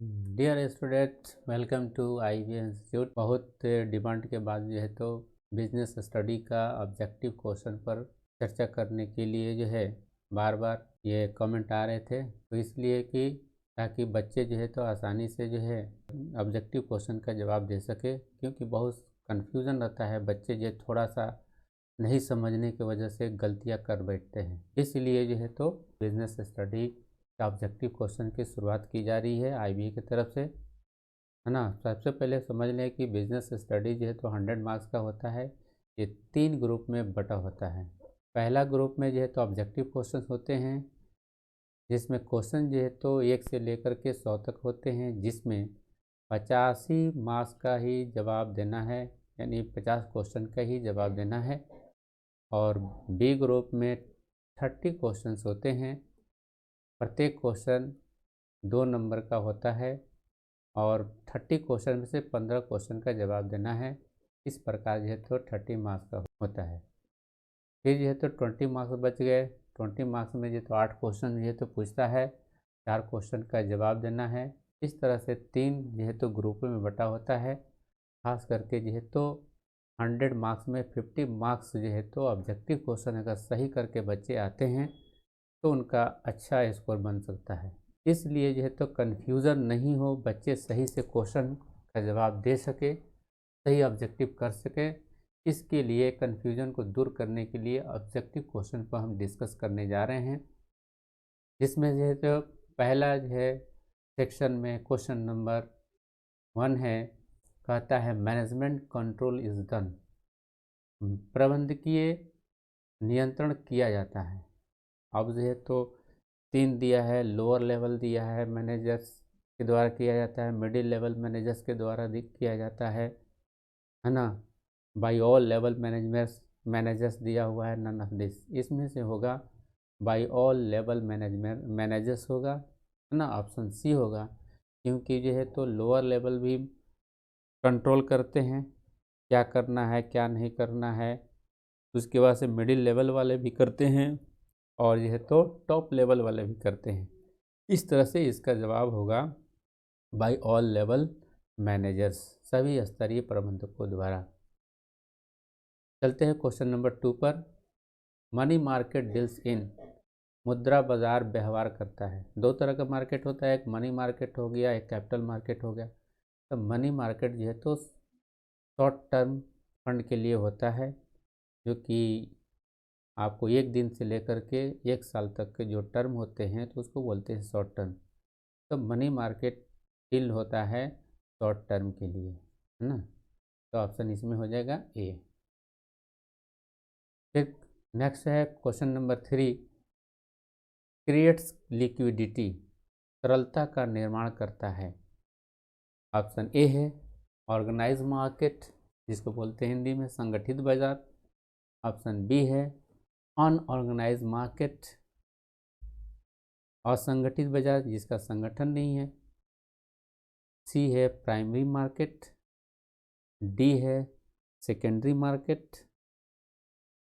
Dear students, welcome to IB institute. बहुत demand के बाद जो है तो बिजनेस स्टडी का ऑब्जेक्टिव क्वेश्चन पर चर्चा करने के लिए जो है बार बार ये कमेंट आ रहे थे, तो इसलिए कि ताकि बच्चे जो है तो आसानी से जो है ऑब्जेक्टिव क्वेश्चन का जवाब दे सके, क्योंकि बहुत कन्फ्यूज़न रहता है। बच्चे जो थोड़ा सा नहीं समझने की वजह से गलतियां कर बैठते हैं, इसलिए जो है तो बिजनेस स्टडी का ऑब्जेक्टिव क्वेश्चन की शुरुआत की जा रही है IB की तरफ से, है ना। सबसे पहले समझ लें कि बिजनेस स्टडी जो है तो 100 मार्क्स का होता है। ये 3 ग्रुप में बटा होता है। पहला ग्रुप में जो है तो ऑब्जेक्टिव क्वेश्चन होते हैं, जिसमें क्वेश्चन जो है तो 1 से लेकर के 100 तक होते हैं, जिसमें 85 मार्क्स का ही जवाब देना है, यानी 50 क्वेश्चन का ही जवाब देना है। और बी ग्रुप में 30 क्वेश्चंस होते हैं। प्रत्येक क्वेश्चन 2 नंबर का होता है और 30 क्वेश्चन में से 15 क्वेश्चन का जवाब देना है। इस प्रकार जो है तो 30 मार्क्स का होता है। फिर जो है तो 20 मार्क्स बच गए। 20 मार्क्स में जो तो 8 क्वेश्चन जो है तो पूछता है, 4 क्वेश्चन का जवाब देना है। इस तरह से 3 जो है तो ग्रुपों में बटा होता है। खास करके जो है तो 100 मार्क्स में 50 मार्क्स जो है तो ऑब्जेक्टिव क्वेश्चन अगर सही करके बच्चे आते हैं तो उनका अच्छा स्कोर बन सकता है। इसलिए जो है तो कन्फ्यूज़न नहीं हो, बच्चे सही से क्वेश्चन का जवाब दे सके, सही ऑब्जेक्टिव कर सके। इसके लिए कन्फ्यूज़न को दूर करने के लिए ऑब्जेक्टिव क्वेश्चन पर हम डिस्कस करने जा रहे हैं, जिसमें जो है तो पहला जो है सेक्शन में क्वेश्चन नंबर 1 है, कहता है मैनेजमेंट कंट्रोल इज डन। प्रबंधकीय नियंत्रण किया जाता है। अब जो है तो 3 दिया है, लोअर लेवल दिया है, मैनेजर्स के द्वारा किया जाता है, मिडिल लेवल मैनेजर्स के द्वारा किया जाता है ना। बाय ऑल लेवल मैनेजर्स दिया हुआ है, नन ऑफ दिस। इसमें से होगा बाय ऑल लेवल मैनेजर्स होगा, है ना। ऑप्शन सी होगा, क्योंकि जो है तो लोअर लेवल भी कंट्रोल करते हैं, क्या करना है क्या नहीं करना है। उसके बाद से मिडिल लेवल वाले भी करते हैं और यह तो टॉप लेवल वाले भी करते हैं। इस तरह से इसका जवाब होगा बाय ऑल लेवल मैनेजर्स, सभी स्तरीय प्रबंधकों द्वारा। चलते हैं क्वेश्चन नंबर 2 पर। मनी मार्केट डील्स इन, मुद्रा बाजार व्यवहार करता है। 2 तरह का मार्केट होता है, एक मनी मार्केट हो गया, एक कैपिटल मार्केट हो गया। तो मनी मार्केट जो है तो शॉर्ट टर्म फंड के लिए होता है, जो कि आपको 1 दिन से लेकर के 1 साल तक के जो टर्म होते हैं तो उसको बोलते हैं शॉर्ट टर्म। तो मनी मार्केट डील होता है शॉर्ट टर्म के लिए, है ना। तो ऑप्शन इसमें हो जाएगा ए। फिर नेक्स्ट है क्वेश्चन नंबर 3, क्रिएट्स लिक्विडिटी, तरलता का निर्माण करता है। ऑप्शन ए है ऑर्गेनाइज मार्केट, जिसको बोलते हैं हिंदी में संगठित बाजार। ऑप्शन बी है अनऑर्गेनाइज मार्केट, असंगठित बाजार जिसका संगठन नहीं है। सी है प्राइमरी मार्केट। डी है सेकेंडरी मार्केट।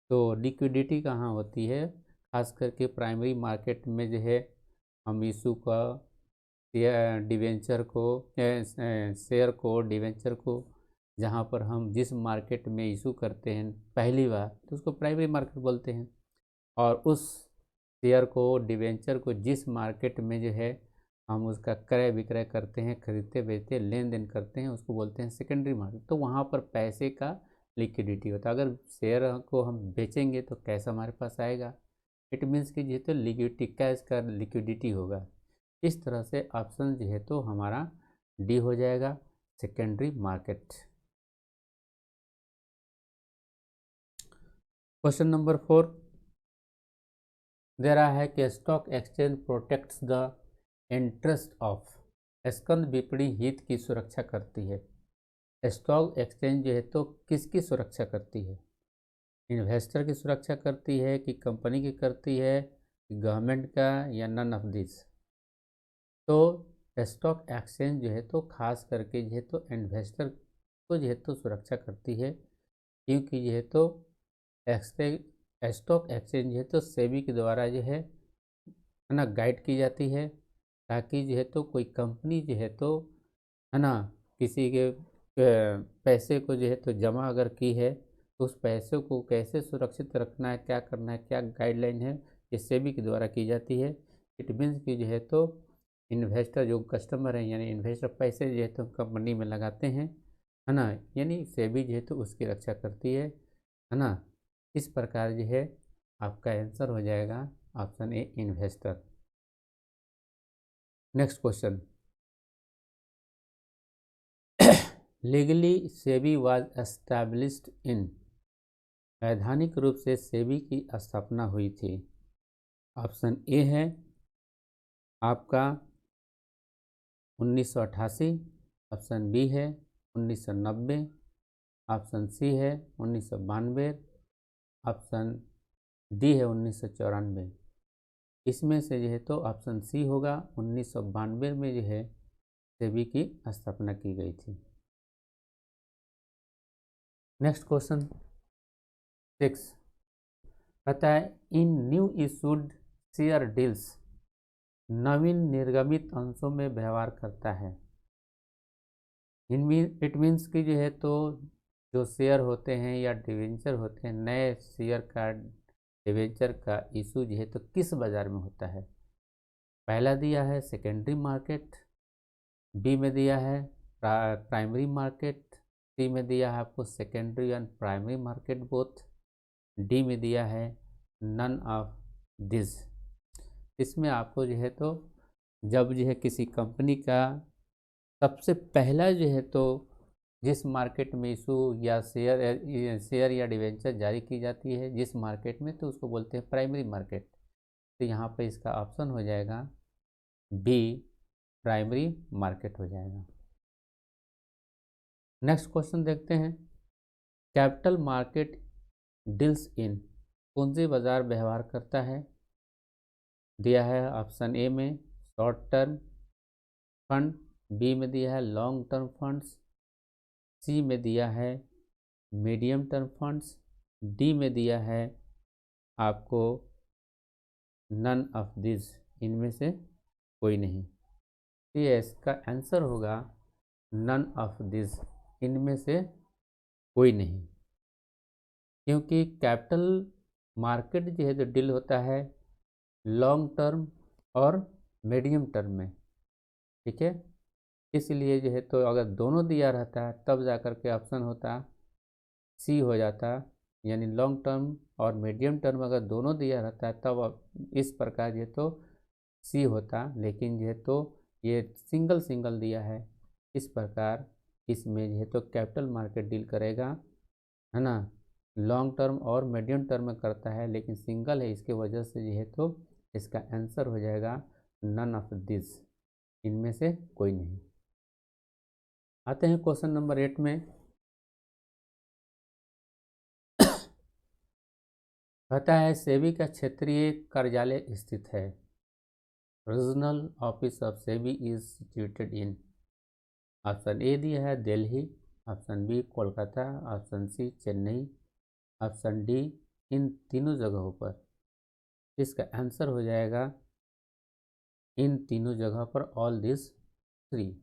तो लिक्विडिटी कहाँ होती है, खास करके प्राइमरी मार्केट में जो है हम इशू का डिवेंचर को, शेयर को, डिवेंचर को, जहाँ पर हम जिस मार्केट में इशू करते हैं पहली बार तो उसको प्राइमरी मार्केट बोलते हैं। और उस शेयर को, डिवेंचर को जिस मार्केट में जो है हम उसका क्रय विक्रय करते हैं, खरीदते बेचते लेन देन करते हैं, उसको बोलते हैं सेकेंडरी मार्केट। तो वहाँ पर पैसे का लिक्विडिटी होता है। अगर शेयर को हम बेचेंगे तो कैश हमारे पास आएगा, इट मीन्स कि जो तो लिक्विडिटी, कैश का लिक्विडिटी होगा। इस तरह से ऑप्शन जो है तो हमारा डी हो जाएगा, सेकेंडरी मार्केट। क्वेश्चन नंबर 4 दे रहा है कि stock exchange protects the interest of, स्कंद विपणी हित की सुरक्षा करती है। स्टॉक एक्सचेंज जो है तो किसकी सुरक्षा करती है, इन्वेस्टर की सुरक्षा करती है कि कंपनी की करती है, गवर्नमेंट का, या नन ऑफ दिस। तो स्टॉक एक्सचेंज जो है तो खास करके जो है तो इन्वेस्टर को जो है तो सुरक्षा करती है, क्योंकि जो है तो स्टॉक एक्सचेंज जो है तो सेबी के द्वारा जो है ना गाइड की जाती है। ताकि जो है तो कोई कंपनी जो है तो, है ना, किसी के पैसे को जो है तो जमा अगर की है तो उस पैसे को कैसे सुरक्षित रखना है, क्या करना है, क्या गाइडलाइन है, ये सेबी के द्वारा की जाती है। इट मीन्स कि जो है तो इन्वेस्टर जो कस्टमर हैं यानी इन्वेस्टर पैसे जो है तो कंपनी में लगाते हैं, है ना, यानी सेबी जो है तो उसकी रक्षा करती है ना। इस प्रकार जो है आपका आंसर हो जाएगा option a investor. Next question, legally SEBI was established in, वैधानिक रूप से सेबी की स्थापना हुई थी। ऑप्शन ए है आपका 1988, ऑप्शन बी है 1990, ऑप्शन सी है 1992, ऑप्शन डी है 1994। इसमें से जो है तो ऑप्शन सी होगा, 1992 में जो है सेबी की स्थापना की गई थी। नेक्स्ट क्वेश्चन 6 कहता है इन न्यू इशूड शेयर डील्स, नवीन निर्गमित अंशों में व्यवहार करता है। इट मीन्स कि जो है तो जो शेयर होते हैं या डिवेंचर होते हैं, नए शेयर का डिवेंचर का इशू जो है तो किस बाज़ार में होता है। पहला दिया है सेकेंडरी मार्केट, बी में दिया है प्राइमरी मार्केट, सी में दिया है आपको secondary and primary market both, D में दिया है नन ऑफ दिस। इसमें आपको जो है तो जब जो है किसी कंपनी का सबसे पहला जो है तो जिस मार्केट में इशू या शेयर या डिवेंचर जारी की जाती है जिस मार्केट में, तो उसको बोलते हैं प्राइमरी मार्केट। तो यहाँ पे इसका ऑप्शन हो जाएगा बी, प्राइमरी मार्केट हो जाएगा। नेक्स्ट क्वेश्चन देखते हैं, कैपिटल मार्केट डील्स इन, पूंजी बाजार व्यवहार करता है। दिया है ऑप्शन ए में शॉर्ट टर्म फंड, बी में दिया है लॉन्ग टर्म फंड्स, सी में दिया है मीडियम टर्म फंड्स, डी में दिया है आपको नन ऑफ दिस, इनमें से कोई नहीं। तो ये इसका आंसर होगा नन ऑफ दिस, इनमें से कोई नहीं। क्योंकि कैपिटल मार्केट जो है जो डील होता है लॉन्ग टर्म और मीडियम टर्म में, ठीक है। इसलिए जो है तो अगर दोनों दिया रहता है तब जा कर के ऑप्शन होता सी हो जाता, यानी लॉन्ग टर्म और मीडियम टर्म अगर दोनों दिया रहता है तब इस प्रकार जो तो सी होता, लेकिन जो है तो ये सिंगल सिंगल दिया है, इस प्रकार इसमें जो है तो कैपिटल मार्केट डील करेगा, है ना। लॉन्ग टर्म और मीडियम टर्म में करता है लेकिन सिंगल है, इसके वजह से जो है तो इसका आंसर हो जाएगा नन ऑफ दिस, इनमें से कोई नहीं। आते हैं क्वेश्चन नंबर 8 में, कहता है सेबी का क्षेत्रीय कार्यालय स्थित है। Regional office of SEBI is situated in, option A दिया है Delhi, option B Kolkata, option C Chennai, option D इन तीनों जगहों पर। इसका आंसर हो जाएगा इन तीनों जगह पर, ऑल दिस थ्री।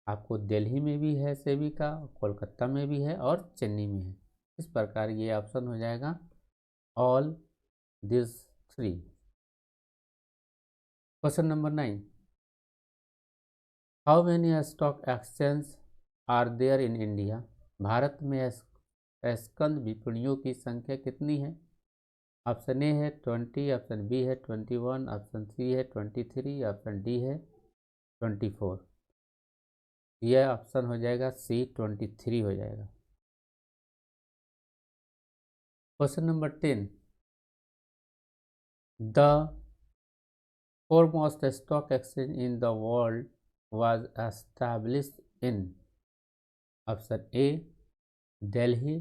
आपको दिल्ली में भी है सेबी का, कोलकाता में भी है और चेन्नई में है। इस प्रकार ये ऑप्शन हो जाएगा all this three. Question number 9, how many stock exchange are there in India, Bharat में स्कंद विपणियों की संख्या कितनी है। ऑप्शन ए है 20, ऑप्शन बी है 21, ऑप्शन सी है 23, ऑप्शन डी है 24। यह ऑप्शन हो जाएगा सी 23 हो जाएगा। Question number 10, the foremost stock exchange in the world was established in, option A Delhi,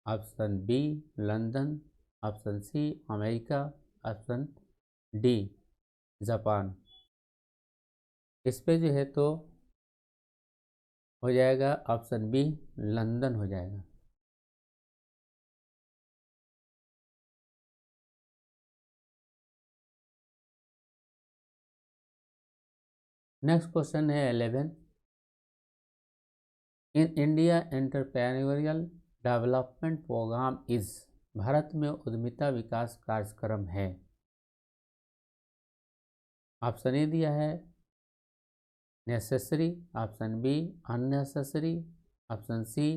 option B London, option C America, option D Japan. इस पे जो है तो हो जाएगा ऑप्शन बी लंदन हो जाएगा। नेक्स्ट क्वेश्चन है 11। In India entrepreneurial development programme is, Bharat में उद्यमिता विकास कार्यक्रम है। ऑप्शन ए दिया है necessary, option B unnecessary, option C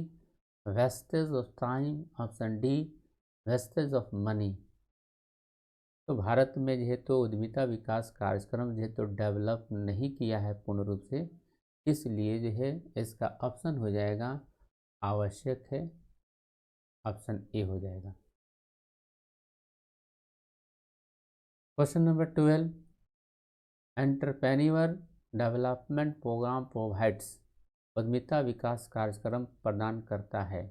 wastage of time, option D wastage of money. तो भारत में जो है तो उद्यमिता विकास कार्यक्रम जो है तो डेवलप नहीं किया है पूर्ण रूप से, इसलिए जो है इसका ऑप्शन हो जाएगा आवश्यक है, ऑप्शन ए हो जाएगा। Question number 12। Entrepreneur development programme provides, उद्यमिता विकास कार्यक्रम प्रदान करता है।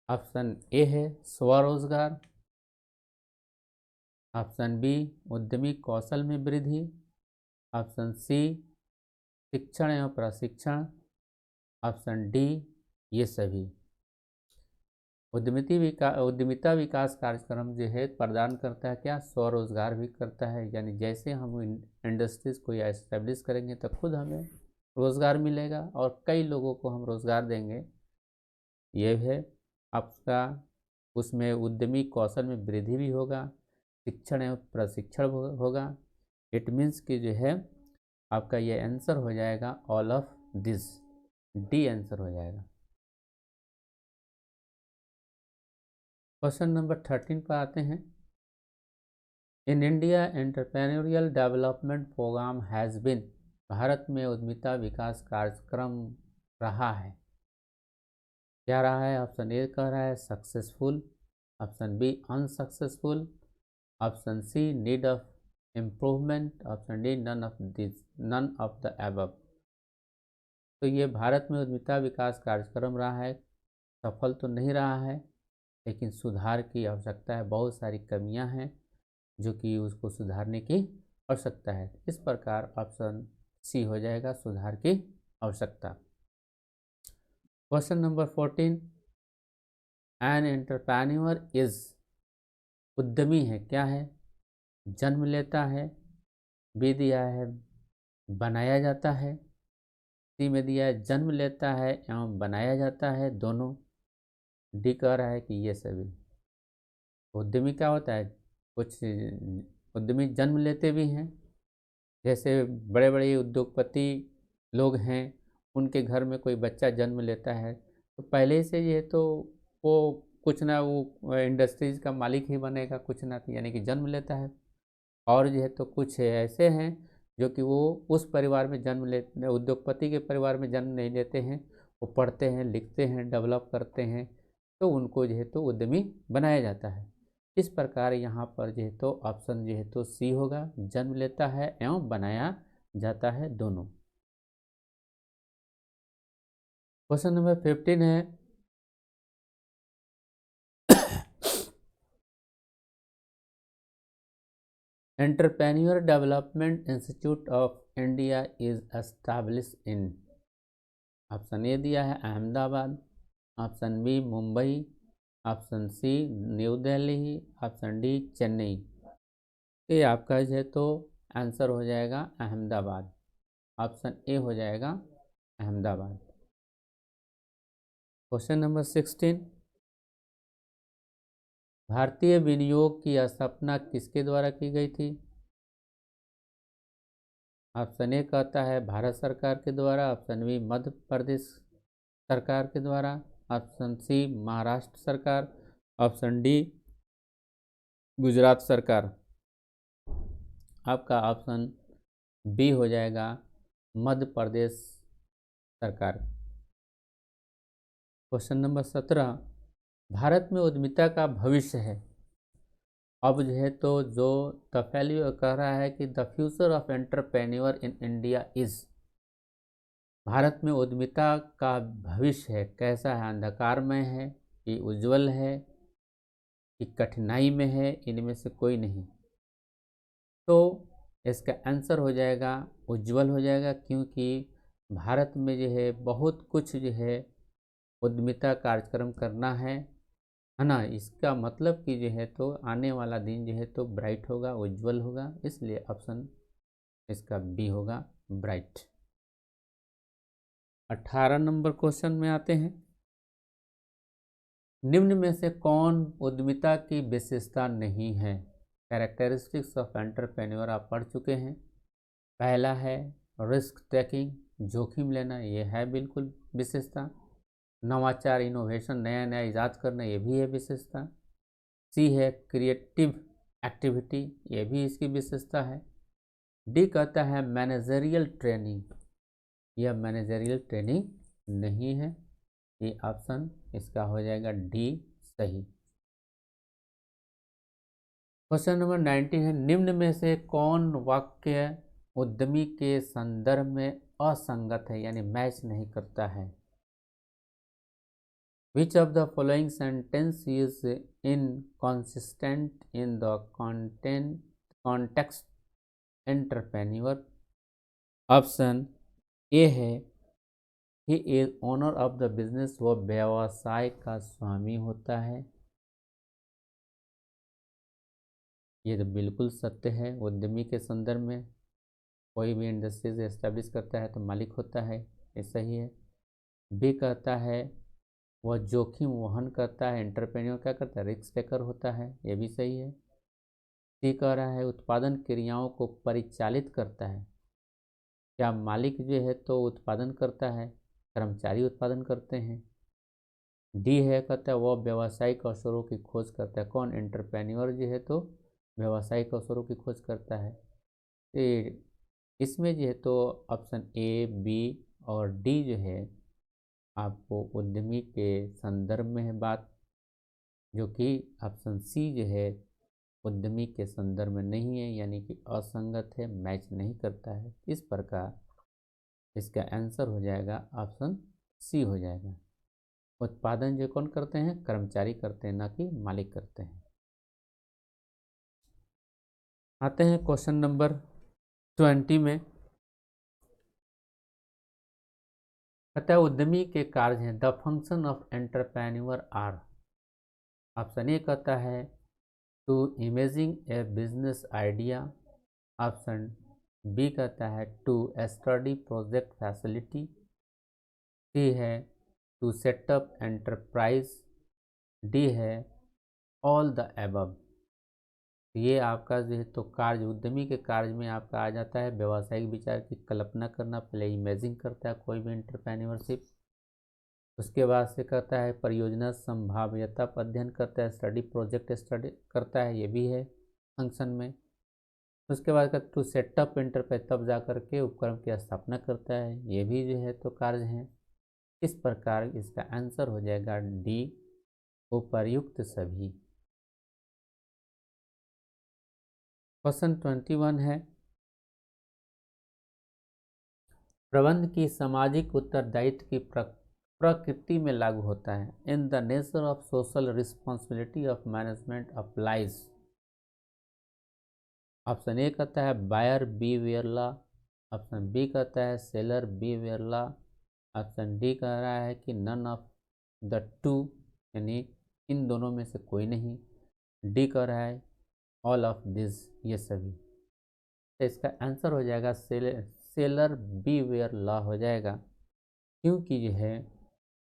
ऑप्शन ए है स्वरोजगार, ऑप्शन बी उद्यमी कौशल में वृद्धि, ऑप्शन सी शिक्षण एवं प्रशिक्षण, ऑप्शन डी ये सभी। उद्यमिता विकास कार्यक्रम जो है प्रदान करता है क्या, स्वरोजगार भी करता है, यानी जैसे हम इंडस्ट्रीज को या एस्टेब्लिश करेंगे तो खुद हमें रोज़गार मिलेगा और कई लोगों को हम रोज़गार देंगे। ये है आपका, उसमें उद्यमी कौशल में वृद्धि भी होगा, शिक्षण एवं प्रशिक्षण होगा। इट मीन्स कि जो है आपका ये आंसर हो जाएगा all of this, D answer हो जाएगा। क्वेश्चन नंबर 13 पर आते हैं। In India entrepreneurial development programme has been, Bharat में उद्यमिता विकास कार्यक्रम रहा है, क्या रहा है? ऑप्शन ए कह रहा है successful, option B unsuccessful, option C need of improvement, option D none of the above. तो ये भारत में उद्यमिता विकास कार्यक्रम रहा है, सफल तो नहीं रहा है, लेकिन सुधार की आवश्यकता है, बहुत सारी कमियां हैं जो कि उसको सुधारने की आवश्यकता है। इस प्रकार ऑप्शन सी हो जाएगा, सुधार की आवश्यकता। Question number 14। An entrepreneur is, उद्यमी है क्या है? जन्म लेता है, बी दिया है बनाया जाता है, सी में दिया है जन्म लेता है एवं बनाया जाता है दोनों, डी कह रहा है कि ये सभी। उद्यमी क्या होता है, कुछ उद्यमी जन्म लेते भी हैं, जैसे बड़े बड़े उद्योगपति लोग हैं, उनके घर में कोई बच्चा जन्म लेता है तो पहले से ये तो वो कुछ ना वो इंडस्ट्रीज का मालिक ही बनेगा, कुछ ना, यानी कि जन्म लेता है। और जो है तो कुछ ऐसे हैं जो कि वो उस परिवार में जन्म लेते, उद्योगपति के परिवार में जन्म नहीं लेते हैं, वो पढ़ते हैं, लिखते हैं, डेवलप करते हैं, तो उनको जो है तो उद्यमी बनाया जाता है। इस प्रकार यहाँ पर जो है तो ऑप्शन जो है तो सी होगा, जन्म लेता है एवं बनाया जाता है दोनों। क्वेश्चन नंबर 15 है। Entrepreneur development institute of India is establish in, option A दिया है Ahmedabad, option B Mumbai, option C New Delhi, option D Chennai. ये आपका जो है तो आंसर हो जाएगा अहमदाबाद, ऑप्शन ए हो जाएगा अहमदाबाद। Question number 16। भारतीय विनियोग की स्थापना किसके द्वारा की गई थी? ऑप्शन ए कहता है भारत सरकार के द्वारा, ऑप्शन बी मध्य प्रदेश सरकार के द्वारा, ऑप्शन सी महाराष्ट्र सरकार, ऑप्शन डी गुजरात सरकार। आपका ऑप्शन बी हो जाएगा मध्य प्रदेश सरकार। Question number 17। भारत में उद्यमिता का भविष्य है, अब जो है तो जो तफैली कह रहा है कि the future of entrepreneur in India is, Bharat में उद्यमिता का भविष्य है कैसा है, अंधकारमय है कि उज्जवल है कि कठिनाई में है, इनमें से कोई नहीं। तो इसका आंसर हो जाएगा उज्जवल हो जाएगा, क्योंकि भारत में जो है बहुत कुछ जो है उद्यमिता कार्यक्रम करना है ना, इसका मतलब कि जो है तो आने वाला दिन जो है तो ब्राइट होगा, उज्जवल होगा, इसलिए ऑप्शन इसका बी होगा। ब्राइट। 18 नंबर क्वेश्चन में आते हैं। निम्न में से कौन उद्यमिता की विशेषता नहीं है? कैरेक्टरिस्टिक्स ऑफ एंटरप्रेन्योर आप पढ़ चुके हैं। पहला है रिस्क टेकिंग, जोखिम लेना, ये है बिल्कुल विशेषता। नवाचार, इनोवेशन, नया नया इजाद करना, ये भी है विशेषता। सी है क्रिएटिव एक्टिविटी, ये भी इसकी विशेषता है। डी कहता है मैनेजरियल ट्रेनिंग, यह मैनेजरियल ट्रेनिंग नहीं है। ये ऑप्शन इसका हो जाएगा डी सही। क्वेश्चन नंबर 19 है, निम्न में से कौन वाक्य उद्यमी के संदर्भ में असंगत है, यानी मैच नहीं करता है? Which of the following sentence is inconsistent in the context entrepreneur? Option A है he is owner of the business, वो व्यवसाय का स्वामी होता है। ये तो बिल्कुल सत्य है। उद्यमी के संदर्भ में कोई भी इंडस्ट्रीज एस्टेब्लिश करता है तो मालिक होता है, ये सही है। बी कहता है वह जोखिम वहन करता है, एंटरप्रेन्योर क्या करता है, रिस्क टेकर होता है, ये भी सही है। सी कह रहा है उत्पादन क्रियाओं को परिचालित करता है, क्या मालिक जो है तो उत्पादन करता है, कर्मचारी उत्पादन करते हैं। डी है कहता है वह व्यावसायिक अवसरों की खोज करता है, कौन, एंटरप्रेन्योर जो है तो व्यावसायिक अवसरों की खोज करता है। तो इसमें जो है तो ऑप्शन ए, बी और डी जो है आपको उद्यमी के संदर्भ में है बात, जो कि ऑप्शन सी जो है उद्यमी के संदर्भ में नहीं है, यानी कि असंगत है, मैच नहीं करता है। इस प्रकार इसका आंसर हो जाएगा ऑप्शन सी हो जाएगा। उत्पादन जो कौन करते हैं, कर्मचारी करते हैं, ना कि मालिक करते हैं। आते हैं क्वेश्चन नंबर 20 में। कहता है उद्यमी के कार्य हैं, the function of entrepreneur are. Option A कहता है to imagine a business idea. Option B कहता है to study project facility. C है टू सेटअप एंटरप्राइज। डी है ऑल द एबव। ये आपका जो है तो कार्य, उद्यमी के कार्य में आपका आ जाता है व्यावसायिक विचार की कल्पना करना, पहले इमेजिन करता है कोई भी एंटरप्रेन्योरशिप। उसके बाद से करता है परियोजना संभाव्यता पर अध्ययन करता है, स्टडी प्रोजेक्ट स्टडी करता है, ये भी है फंक्शन में। उसके बाद का टू सेटअप एंटरप्राइज, तब जा करके उपक्रम की स्थापना करता है, ये भी जो है तो कार्य हैं। इस प्रकार इसका आंसर हो जाएगा डी, उपर्युक्त सभी। क्वेश्चन 21 है, प्रबंध की सामाजिक उत्तरदायित्व की प्रकृति में लागू होता है। In the nature of social responsibility of management applies. Option A कहता है buyer behaviour law. Option B कहता है seller behaviour law. Option D कह रहा है कि नन ऑफ द टू, यानी इन दोनों में से कोई नहीं। डी कह रहा है ऑल ऑफ दिस, ये सभी। तो इसका आंसर हो जाएगा सेलर बिहेवियर लॉ हो जाएगा, क्योंकि जो है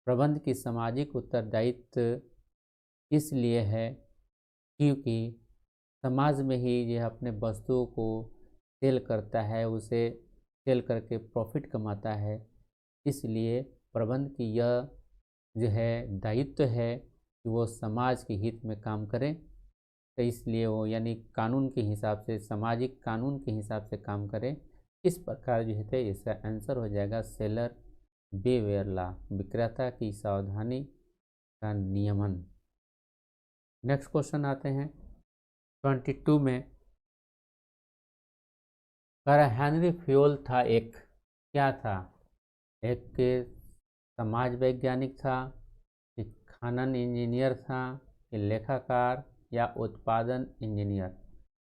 प्रबंध की सामाजिक उत्तरदायित्व इसलिए है क्योंकि समाज में ही यह अपने वस्तुओं को सेल करता है, उसे सेल करके प्रॉफिट कमाता है। इसलिए प्रबंध की यह जो है दायित्व है कि वो समाज के हित में काम करें। तो इसलिए वो यानी कानून के हिसाब से, सामाजिक कानून के हिसाब से काम करें। इस प्रकार जो है इसका आंसर हो जाएगा सेलर बिहेवियर लॉ, विक्रेता की सावधानी का नियमन। नेक्स्ट क्वेश्चन आते हैं 22 में। हेनरी फ्योल था एक, क्या था, एक समाज वैज्ञानिक था, एक खनन इंजीनियर था, एक लेखाकार या उत्पादन इंजीनियर।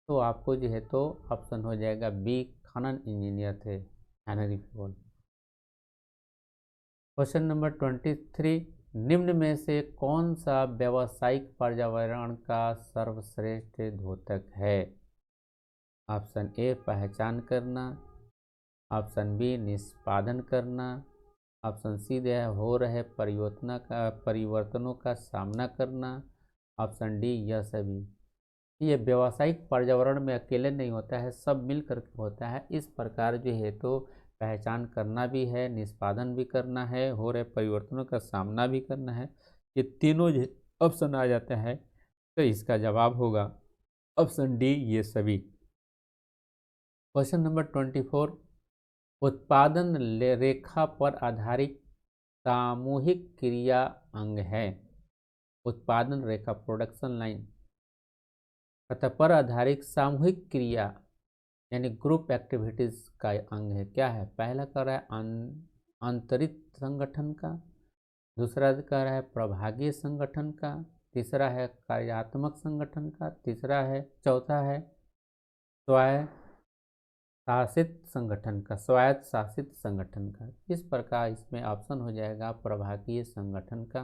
तो आपको जो है तो ऑप्शन हो जाएगा बी, खनन इंजीनियर थे हेनरी फ्योल। क्वेश्चन नंबर 23, निम्न में से कौन सा व्यावसायिक पर्यावरण का सर्वश्रेष्ठ द्योतक है? ऑप्शन ए पहचान करना, ऑप्शन बी निष्पादन करना, ऑप्शन सी जो है हो रहे परिवर्तनों का सामना करना, ऑप्शन डी यह सभी। ये व्यावसायिक पर्यावरण में अकेले नहीं होता है, सब मिल करके होता है। इस प्रकार जो है तो पहचान करना भी है, निष्पादन भी करना है, हो रहे परिवर्तनों का सामना भी करना है। ये तीनों जो ऑप्शन आ जाता है तो इसका जवाब होगा ऑप्शन डी ये सभी। क्वेश्चन नंबर 24, उत्पादन रेखा पर आधारित सामूहिक क्रिया अंग है। उत्पादन रेखा प्रोडक्शन लाइन सतह पर आधारित सामूहिक क्रिया यानी ग्रुप एक्टिविटीज का अंग है। क्या है? पहला कह रहा है आंतरिक संगठन का, दूसरा कह रहा है प्रभागीय संगठन का, तीसरा है कार्यात्मक संगठन का, चौथा है स्वायत्त शासित संगठन का। इस प्रकार इसमें ऑप्शन हो जाएगा प्रभागीय संगठन का,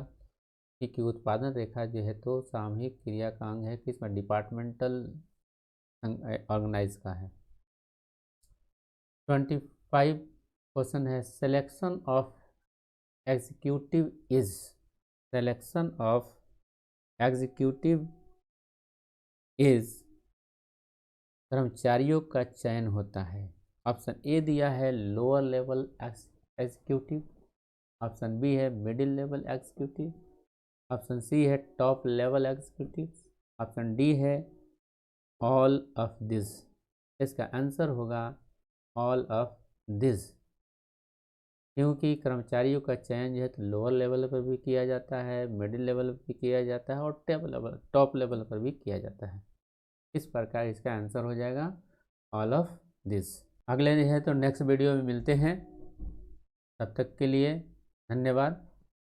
क्योंकि उत्पादन रेखा जो है तो सामूहिक क्रिया का अंग है कि इसमें डिपार्टमेंटल ऑर्गेनाइज का है। 25 क्वेश्चन है सिलेक्शन ऑफ एग्जीक्यूटिव इज कर्मचारियों का चयन होता है। ऑप्शन ए दिया है lower level executive, option B है middle level executive, option C है top level executive, option D है ऑल ऑफ दिस। इसका आंसर होगा ऑल ऑफ दिस, क्योंकि कर्मचारियों का चयन जो है तो लोअर लेवल पर भी किया जाता है, मिडिल लेवल पर भी किया जाता है और टॉप लेवल पर भी किया जाता है। इस प्रकार इसका आंसर हो जाएगा ऑल ऑफ दिस। अगले है तो नेक्स्ट वीडियो में मिलते हैं, तब तक के लिए धन्यवाद।